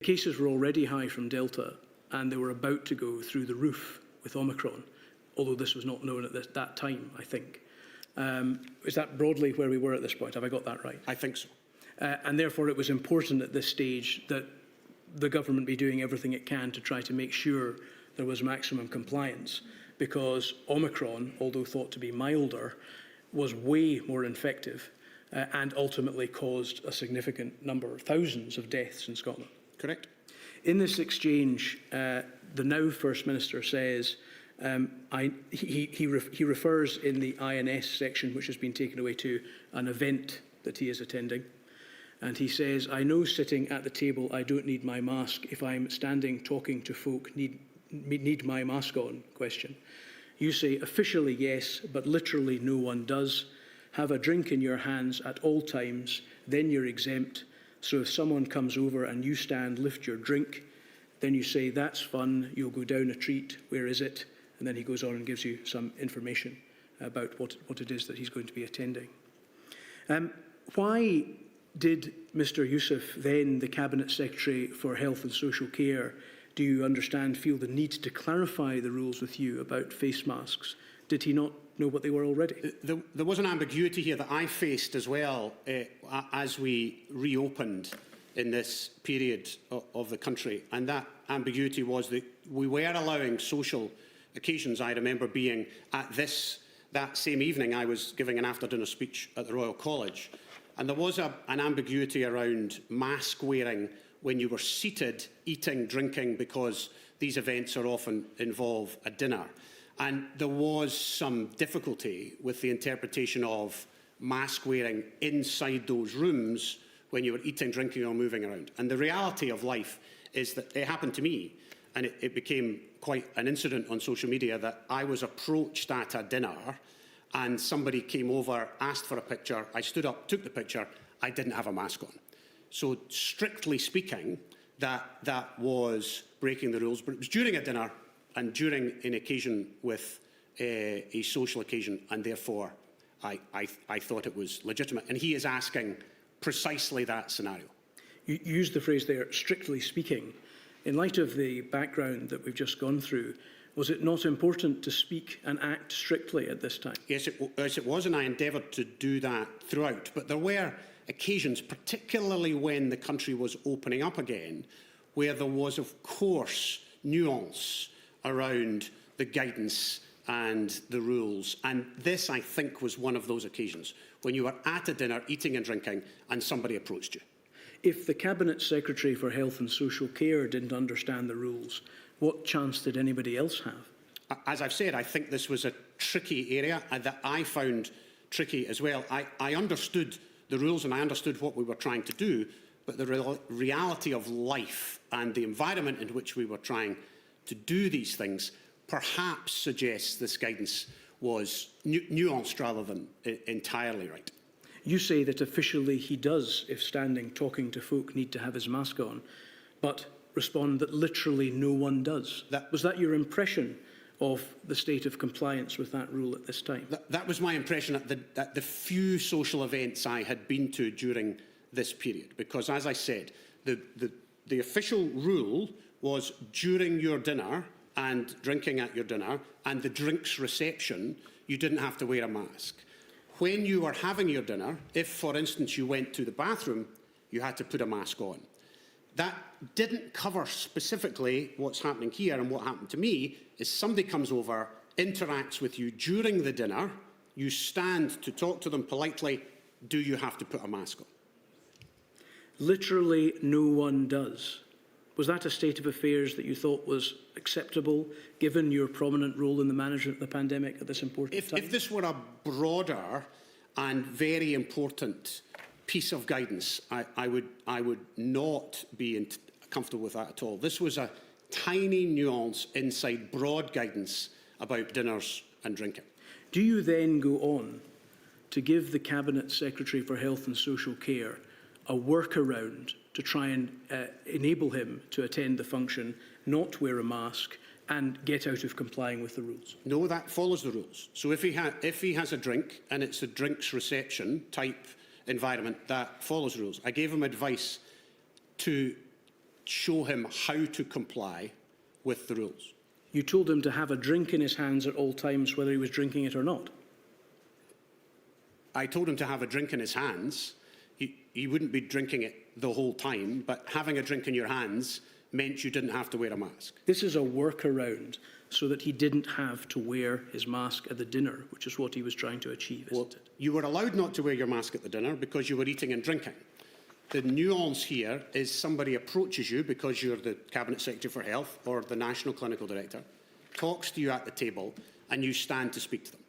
Cases were already high from Delta, and they were about to go through the roof with Omicron, although this was not known at that time, I think. Is that broadly where we were at this point? Have I got that right? I think so. And therefore it was important at this stage that the government be doing everything it can to try to make sure there was maximum compliance, because Omicron, although thought to be milder, was way more infective and ultimately caused a significant number, thousands of deaths in Scotland. Correct. In this exchange, the now First Minister says, he refers in the INS section, which has been taken away, to an event that he is attending. And he says, I know sitting at the table I don't need my mask. If I'm standing talking to folk, need my mask on? Question. You say, officially yes, but literally no one does. Have a drink in your hands at all times, then you're exempt. So if someone comes over and you stand, lift your drink, then you say, that's fun, you'll go down a treat, where is it? And then he goes on and gives you some information about what it is that he's going to be attending. Why did Mr Yousaf, then the Cabinet Secretary for Health and Social Care, do you understand, feel the need to clarify the rules with you about face masks? Did he not know what they were already? There was an ambiguity here that I faced as well as we reopened in this period of the country, and that ambiguity was that we were allowing social occasions. I remember being at that same evening I was giving an after-dinner speech at the Royal College, and there was an ambiguity around mask wearing when you were seated, eating, drinking, because these events are often involve a dinner. And there was some difficulty with the interpretation of mask wearing inside those rooms when you were eating, drinking or moving around. And the reality of life is that it happened to me, and it became quite an incident on social media, that I was approached at a dinner and somebody came over, asked for a picture, I stood up, took the picture, I didn't have a mask on. So strictly speaking, that was breaking the rules, but it was during a dinner and during an occasion with a social occasion, and therefore I thought it was legitimate. And he is asking precisely that scenario. You used the phrase there, strictly speaking. In light of the background that we've just gone through, was it not important to speak and act strictly at this time? Yes, it was, and I endeavoured to do that throughout. But there were occasions, particularly when the country was opening up again, where there was, of course, nuance around the guidance and the rules. And this, I think, was one of those occasions when you were at a dinner, eating and drinking, and somebody approached you. If the Cabinet Secretary for Health and Social Care didn't understand the rules, what chance did anybody else have? As I've said, I think this was a tricky area that I found tricky as well. I understood the rules and I understood what we were trying to do, but the reality of life and the environment in which we were trying to do these things perhaps suggests this guidance was nuanced rather than entirely right. You say that officially he does, if standing talking to folk, need to have his mask on, but respond that literally no one does. Was that your impression of the state of compliance with that rule at this time? That was my impression at the few social events I had been to during this period, because, as I said, the official rule was during your dinner and drinking at your dinner and the drinks reception, you didn't have to wear a mask. When you were having your dinner, if, for instance, you went to the bathroom, you had to put a mask on. That didn't cover specifically what's happening here, and what happened to me is somebody comes over, interacts with you during the dinner, you stand to talk to them politely, do you have to put a mask on? Literally no one does. Was that a state of affairs that you thought was acceptable, given your prominent role in the management of the pandemic at this important time? If this were a broader and very important piece of guidance, I would not be comfortable with that at all. This was a tiny nuance inside broad guidance about dinners and drinking. Do you then go on to give the Cabinet Secretary for Health and Social Care a workaround to try and enable him to attend the function, not wear a mask, and get out of complying with the rules? No, that follows the rules. So if he has a drink and it's a drinks reception type environment, that follows rules. I gave him advice to show him how to comply with the rules. You told him to have a drink in his hands at all times, whether he was drinking it or not. I told him to have a drink in his hands. He wouldn't be drinking it the whole time, but having a drink in your hands meant you didn't have to wear a mask. This is a workaround so that he didn't have to wear his mask at the dinner, which is what he was trying to achieve, isn't it? You were allowed not to wear your mask at the dinner because you were eating and drinking. The nuance here is somebody approaches you because you're the Cabinet Secretary for Health or the National Clinical Director, talks to you at the table, and you stand to speak to them.